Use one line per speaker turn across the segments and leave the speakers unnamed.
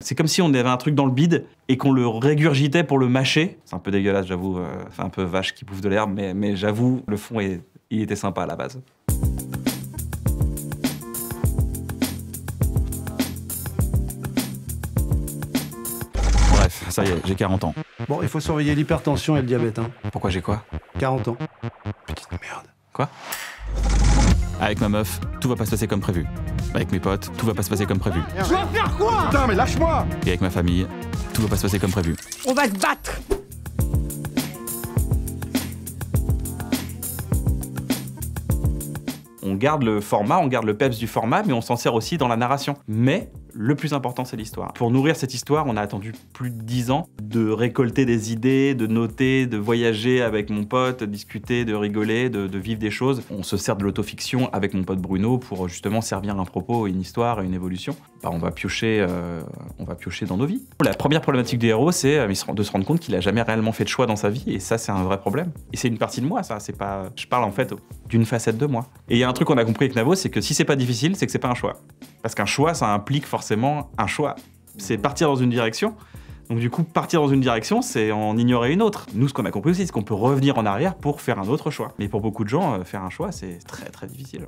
C'est comme si on avait un truc dans le bide et qu'on le régurgitait pour le mâcher. C'est un peu dégueulasse, j'avoue. Enfin, un peu vache qui bouffe de l'herbe, mais j'avoue, le fond, il était sympa à la base. Bref, ça y est, j'ai 40 ans.
Bon, il faut surveiller l'hypertension et le diabète, hein.
Pourquoi j'ai quoi?
40 ans.
Petite merde. Quoi? Avec ma meuf, tout va pas se passer comme prévu. Avec mes potes, tout va pas se passer comme prévu.
Tu vas faire quoi? Putain, mais lâche-moi!
Et avec ma famille, tout va pas se passer comme prévu.
On va se battre!
On garde le format, on garde le peps du format, mais on s'en sert aussi dans la narration. Mais le plus important, c'est l'histoire. Pour nourrir cette histoire, on a attendu plus de 10 ans de récolter des idées, de noter, de voyager avec mon pote, de discuter, de rigoler, de vivre des choses. On se sert de l'autofiction avec mon pote Bruno pour justement servir un propos, une histoire, une évolution. Bah, on va piocher dans nos vies. La première problématique du héros, c'est de se rendre compte qu'il a jamais réellement fait de choix dans sa vie, et ça, c'est un vrai problème. Et c'est une partie de moi, ça. C'est pas... Je parle en fait d'une facette de moi. Et il y a un truc qu'on a compris avec Navo, c'est que si c'est pas difficile, c'est que c'est pas un choix. Parce qu'un choix, ça implique forcément un choix. C'est partir dans une direction. Donc du coup, partir dans une direction, c'est en ignorer une autre. Nous, ce qu'on a compris aussi, c'est qu'on peut revenir en arrière pour faire un autre choix. Mais pour beaucoup de gens, faire un choix, c'est très très difficile.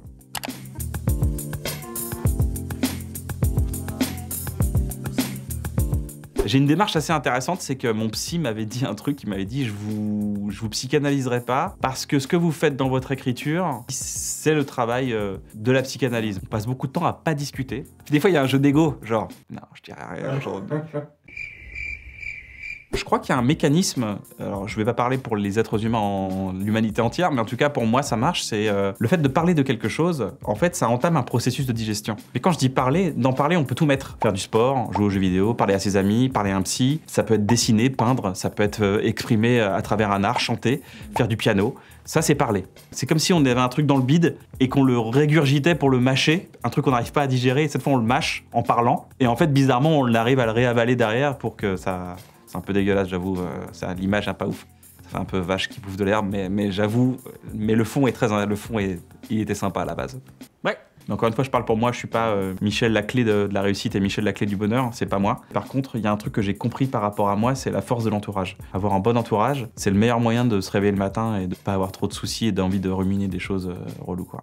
J'ai une démarche assez intéressante, c'est que mon psy m'avait dit un truc, il m'avait dit je vous psychanalyserai pas parce que ce que vous faites dans votre écriture, c'est le travail de la psychanalyse. On passe beaucoup de temps à pas discuter. Puis des fois, il y a un jeu d'ego, genre non, je dirais rien, genre... Je crois qu'il y a un mécanisme, alors je vais pas parler pour les êtres humains, l'humanité entière, mais en tout cas pour moi ça marche, c'est le fait de parler de quelque chose, en fait ça entame un processus de digestion. Mais quand je dis parler, dans parler on peut tout mettre. Faire du sport, jouer aux jeux vidéo, parler à ses amis, parler à un psy, ça peut être dessiner, peindre, ça peut être exprimé à travers un art, chanter, faire du piano. Ça, c'est parler. C'est comme si on avait un truc dans le bide et qu'on le régurgitait pour le mâcher, un truc qu'on n'arrive pas à digérer, et cette fois on le mâche en parlant, et en fait bizarrement on arrive à le réavaler derrière pour que ça... C'est un peu dégueulasse, j'avoue, l'image n'est pas ouf. Ça fait un peu vache qui bouffe de l'herbe, mais j'avoue, mais le fond, il était sympa à la base. Ouais. Mais encore une fois, je parle pour moi, je suis pas Michel la clé de la réussite et Michel la clé du bonheur, c'est pas moi. Par contre, il y a un truc que j'ai compris par rapport à moi, c'est la force de l'entourage. Avoir un bon entourage, c'est le meilleur moyen de se réveiller le matin et de pas avoir trop de soucis et d'envie de ruminer des choses reloues, quoi.